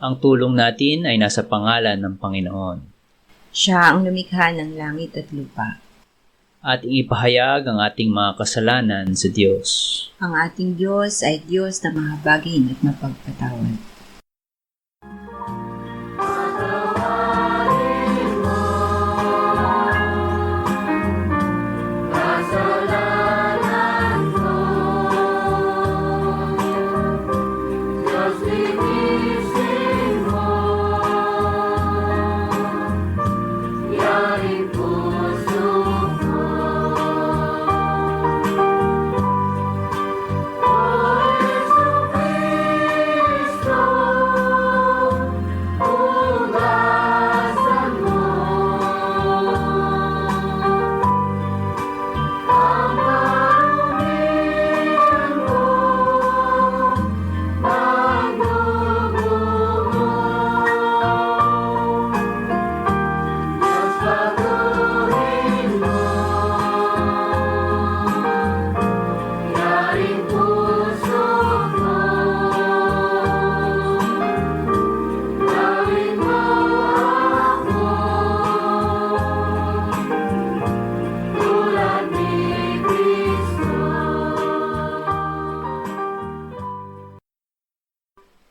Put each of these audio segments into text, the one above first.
Ang tulong natin ay nasa pangalan ng Panginoon. Siya ang lumikha ng langit at lupa. Ating ipahayag ang ating mga kasalanan sa Diyos. Ang ating Diyos ay Diyos na mahabagin at mapagpatawad.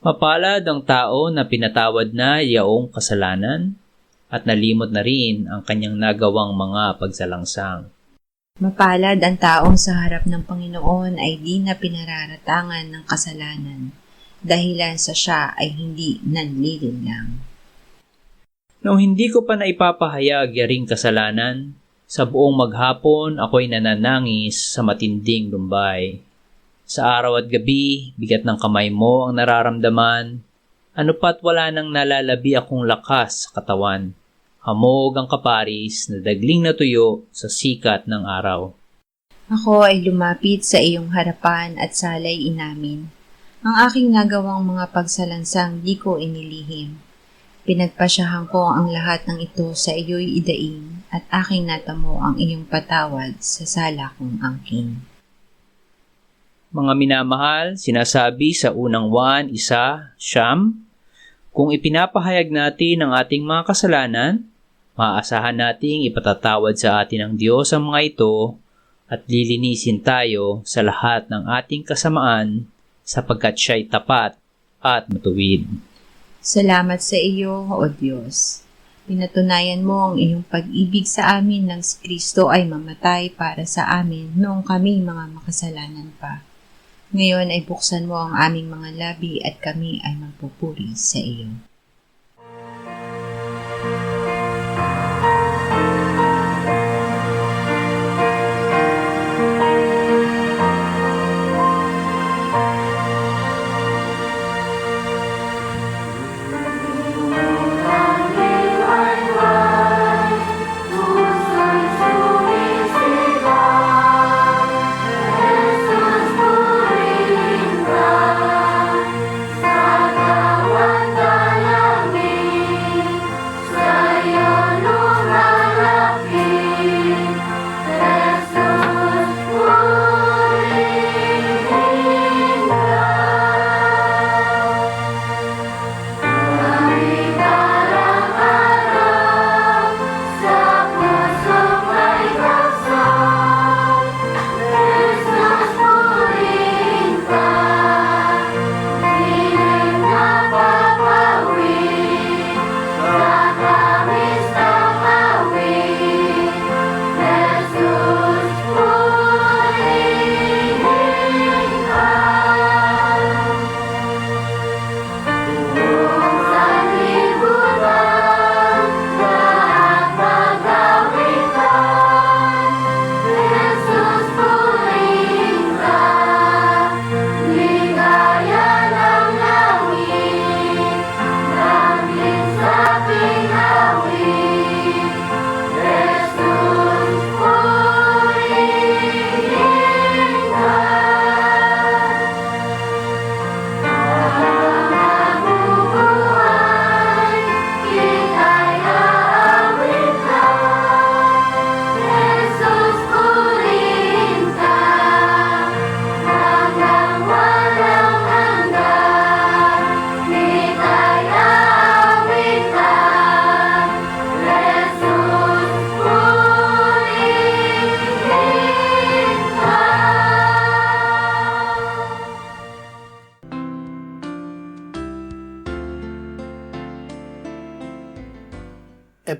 Mapalad ang tao na pinatawad na yaong kasalanan at nalimot na rin ang kanyang nagawang mga pagsalangsang. Mapalad ang taong sa harap ng Panginoon ay di na pinararatangan ng kasalanan, dahilan sa siya ay hindi nanlilinlang. Nung hindi ko pa naipapahayag yaring kasalanan, sa buong maghapon ako'y nananangis sa matinding lumbay. Sa araw at gabi, bigat ng kamay mo ang nararamdaman, ano pa't wala nang nalalabi akong lakas sa katawan. Hamog ang kaparis na dagling na tuyo sa sikat ng araw. Ako ay lumapit sa iyong harapan at salay inamin. Ang aking nagawang mga pagsalansang di ko inilihim. Pinagpasyahan ko ang lahat ng ito sa iyo'y idaing at aking natamo ang iyong patawad sa sala kong angking. Mga minamahal, sinasabi sa unang Juan 1:9, kung ipinapahayag natin ang ating mga kasalanan, maaasahan nating ipatatawad sa atin ng Diyos ang mga ito at lilinisin tayo sa lahat ng ating kasamaan sapagkat siya'y tapat at matuwid. Salamat sa iyo, O Diyos. Pinatunayan mo ang iyong pag-ibig sa amin nang si Kristo ay mamatay para sa amin noong kami mga makasalanan pa. Ngayon ay buksan mo ang aming mga labi at kami ay magpupuri sa iyo. Sa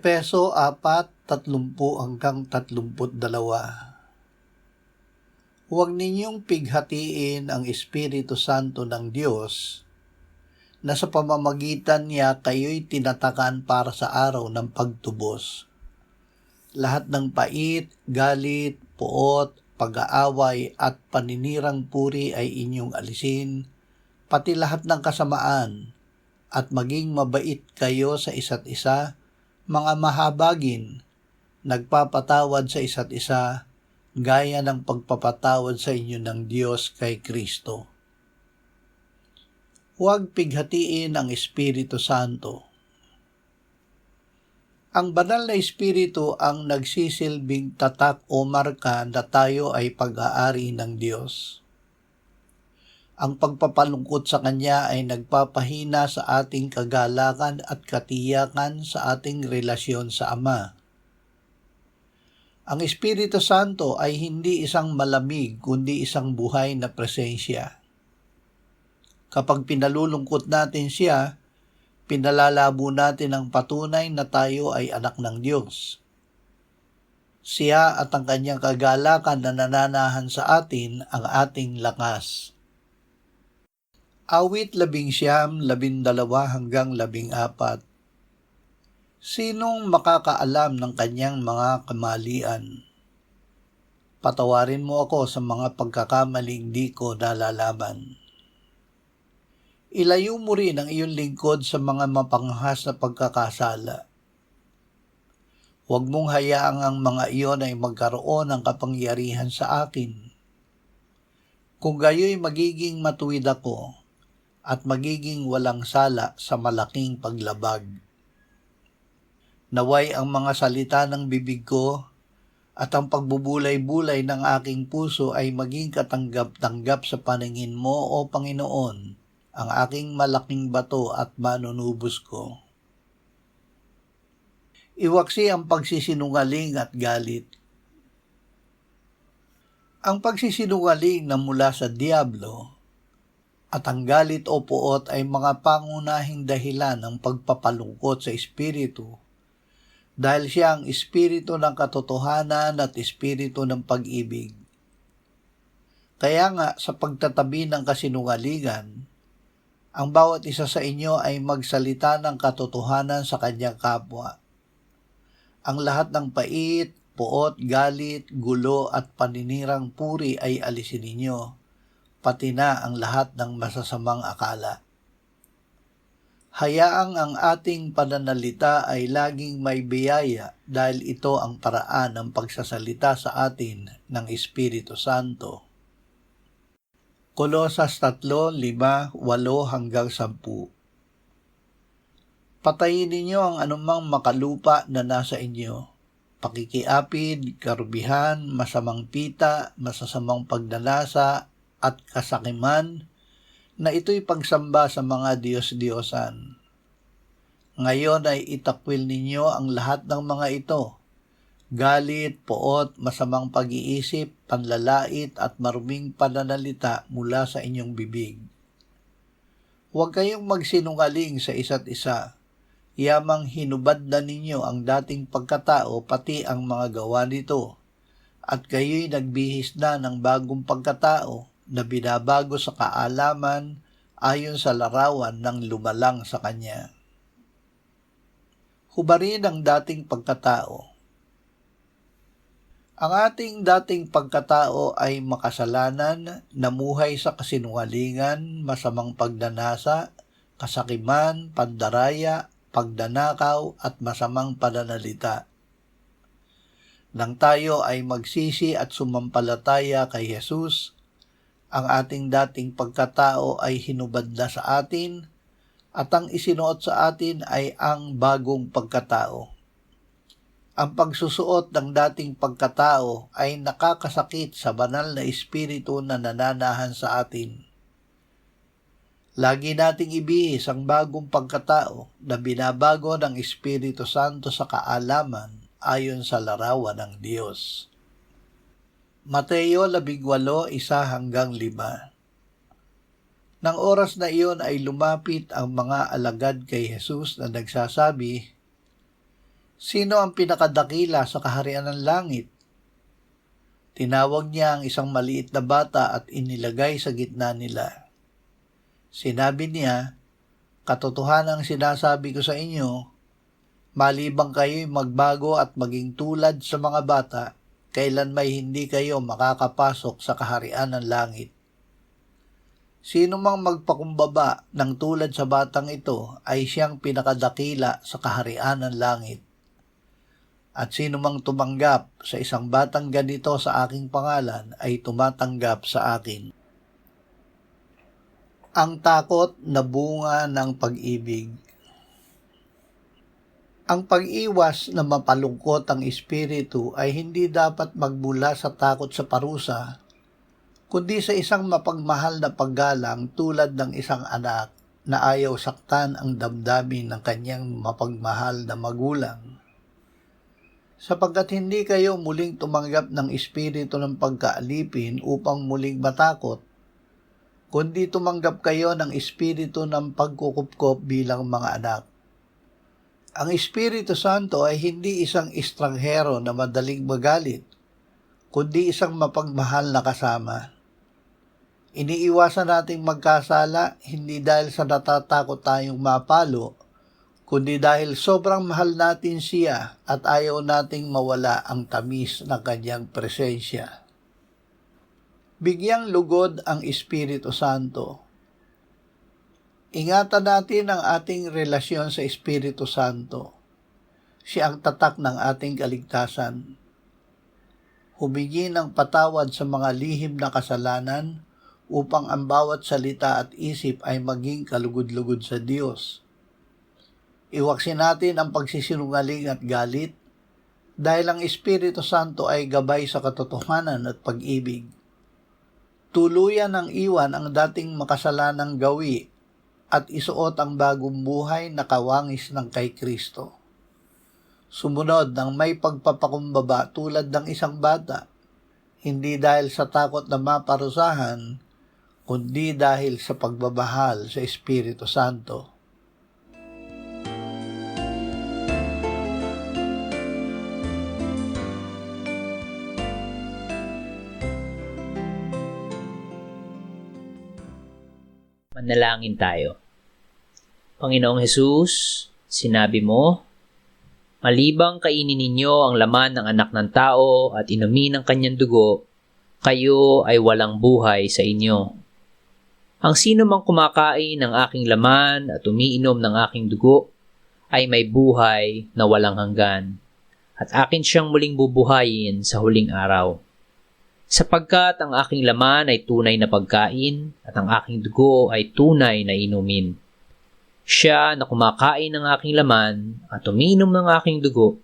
Efeso 4:30-32. Huwag ninyong pighatiin ang Espiritu Santo ng Diyos na sa pamamagitan niya kayo'y tinatakan para sa araw ng pagtubos. Lahat ng pait, galit, puot, pag-aaway at paninirang puri ay inyong alisin, pati lahat ng kasamaan, at maging mabait kayo sa isa't isa, mga mahabagin, nagpapatawad sa isa't isa, gaya ng pagpapatawad sa inyo ng Diyos kay Kristo. Huwag pighatiin ang Espiritu Santo. Ang banal na Espiritu ang nagsisilbing tatak o marka na tayo ay pag-aari ng Diyos. Ang pagpapalungkot sa Kanya ay nagpapahina sa ating kagalakan at katiyakan sa ating relasyon sa Ama. Ang Espiritu Santo ay hindi isang malamig kundi isang buhay na presensya. Kapag pinalulungkot natin siya, pinalalabo natin ang patunay na tayo ay anak ng Diyos. Siya at ang kanyang kagalakan na nananahan sa atin ang ating lakas. Awit 19:12-14. Sinong makakaalam ng kanyang mga kamalian? Patawarin mo ako sa mga pagkakamaling di ko nalalaman. Ilayo mo rin ang iyong lingkod sa mga mapanghas na pagkakasala. Huwag mong hayaang ang mga iyon ay magkaroon ng kapangyarihan sa akin. Kung gayo'y magiging matuwid ako at magiging walang sala sa malaking paglabag. Naway ang mga salita ng bibig ko at ang pagbubulay-bulay ng aking puso ay maging katanggap-tanggap sa paningin mo, O Panginoon, ang aking malaking bato at manunubos ko. Iwaksi ang pagsisinungaling at galit. Ang pagsisinungaling na mula sa Diablo at ang galit o puot ay mga pangunahing dahilan ng pagpapalungkot sa Espiritu, dahil siya ang espiritu ng katotohanan at espiritu ng pag-ibig. Kaya nga sa pagtatabi ng kasinungalingan, ang bawat isa sa inyo ay magsalita ng katotohanan sa kanyang kapwa. Ang lahat ng pait, puot, galit, gulo at paninirang puri ay alisin ninyo, pati na ang lahat ng masasamang akala. Hayaang ang ating pananalita ay laging may biyaya dahil ito ang paraan ng pagsasalita sa atin ng Espiritu Santo. Kolosas 3:5-8-10. Patayin ninyo ang anumang makalupa na nasa inyo, pakikiapid, karubihan, masamang pita, masasamang pagnanasa at kasakiman, na ito'y pagsamba sa mga Diyos-Diyosan. Ngayon ay itakwil ninyo ang lahat ng mga ito: galit, poot, masamang pag-iisip, panlalait at maruming pananalita mula sa inyong bibig. Huwag kayong magsinungaling sa isa't isa. Yamang hinubad na ninyo ang dating pagkatao pati ang mga gawa nito, at kayo'y nagbihis na ng bagong pagkatao na binabago sa kaalaman ayon sa larawan ng lumalang sa Kanya. Hubarin ang dating pagkatao. Ang ating dating pagkatao ay makasalanan, namuhay sa kasinungalingan, masamang pagnanasa, kasakiman, pandaraya, pagdanakaw at masamang pananalita. Nang tayo ay magsisi at sumampalataya kay Jesus, ang ating dating pagkatao ay hinubad na sa atin at ang isinuot sa atin ay ang bagong pagkatao. Ang pagsusuot ng dating pagkatao ay nakakasakit sa banal na espiritu na nananahan sa atin. Lagi nating ibihis ang bagong pagkatao na binabago ng Espiritu Santo sa kaalaman ayon sa larawan ng Diyos. Mateo 18:1-5. Nang oras na iyon ay lumapit ang mga alagad kay Jesus na nagsasabi, Sino ang pinakadakila sa kaharian ng langit? Tinawag niya ang isang maliit na bata at inilagay sa gitna nila. Sinabi niya, "Katotohanan ang sinasabi ko sa inyo, malibang kayo'y magbago at maging tulad sa mga bata, kailan may hindi kayo makakapasok sa kaharian ng langit. Sino mang magpakumbaba ng tulad sa batang ito ay siyang pinakadakila sa kaharian ng langit. At sino mang tumanggap sa isang batang ganito sa aking pangalan ay tumatanggap sa akin." Ang takot na bunga ng pag-ibig. Ang pag-iwas na mapalungkot ang espiritu ay hindi dapat magmula sa takot sa parusa, kundi sa isang mapagmahal na paggalang tulad ng isang anak na ayaw saktan ang damdamin ng kanyang mapagmahal na magulang. Sapagkat hindi kayo muling tumanggap ng espiritu ng pagkaalipin upang muling matakot, kundi tumanggap kayo ng espiritu ng pagkukupkop bilang mga anak. Ang Espiritu Santo ay hindi isang estranghero na madaling magalit, kundi isang mapagmahal na kasama. Iniiwasan nating magkasala hindi dahil sa natatakot tayong mapalo, kundi dahil sobrang mahal natin siya at ayaw nating mawala ang tamis ng kanyang presensya. Bigyang lugod ang Espiritu Santo. Ingatan natin ang ating relasyon sa Espiritu Santo. Siya ang tatak ng ating kaligtasan. Humingi ng patawad sa mga lihim na kasalanan upang ang bawat salita at isip ay maging kalugod-lugod sa Diyos. Iwaksin natin ang pagsisinungaling at galit dahil ang Espiritu Santo ay gabay sa katotohanan at pag-ibig. Tuluyan ang iwan ang dating makasalanang gawi at isuot ang bagong buhay na kawangis ng kay Kristo. Sumunod ng may pagpapakumbaba tulad ng isang bata, hindi dahil sa takot na maparusahan, kundi dahil sa pagbabahal sa Espiritu Santo. Manalangin tayo. Panginoong Hesus, sinabi mo, malibang kainin ninyo ang laman ng anak ng tao at inumin ang kanyang dugo, kayo ay walang buhay sa inyo. Ang sino mang kumakain ng aking laman at umiinom ng aking dugo ay may buhay na walang hanggan, at akin siyang muling bubuhayin sa huling araw. Sapagkat ang aking laman ay tunay na pagkain at ang aking dugo ay tunay na inumin. Siya na kumakain ng aking laman at umiinom ng aking dugo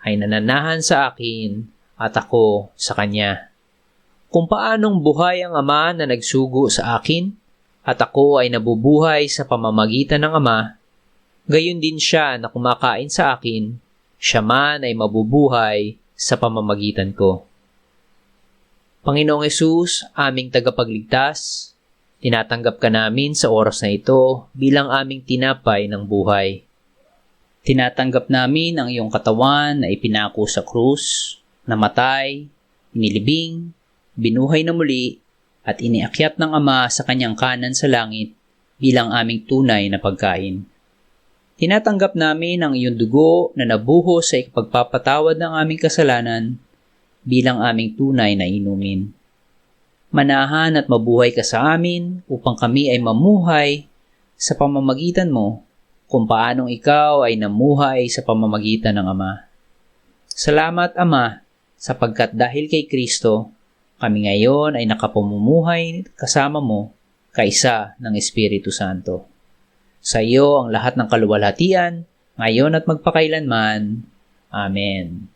ay nananahan sa akin at ako sa kanya. Kung paanong buhay ang Ama na nagsugo sa akin at ako ay nabubuhay sa pamamagitan ng Ama, gayon din siya na kumakain sa akin, siya man ay mabubuhay sa pamamagitan ko. Panginoong Hesus, aming tagapagligtas, tinatanggap ka namin sa oras na ito bilang aming tinapay ng buhay. Tinatanggap namin ang iyong katawan na ipinako sa krus, namatay, inilibing, binuhay na muli, at iniakyat ng Ama sa kanyang kanan sa langit bilang aming tunay na pagkain. Tinatanggap namin ang iyong dugo na nabuhos sa ikapagpapatawad ng aming kasalanan bilang aming tunay na inumin. Manahan at mabuhay ka sa amin upang kami ay mamuhay sa pamamagitan mo kung paanong ikaw ay namuhay sa pamamagitan ng Ama. Salamat, Ama, sapagkat dahil kay Kristo, kami ngayon ay nakapamumuhay kasama mo kaisa ng Espiritu Santo. Sa iyo ang lahat ng kaluwalhatian, ngayon at magpakailanman. Amen.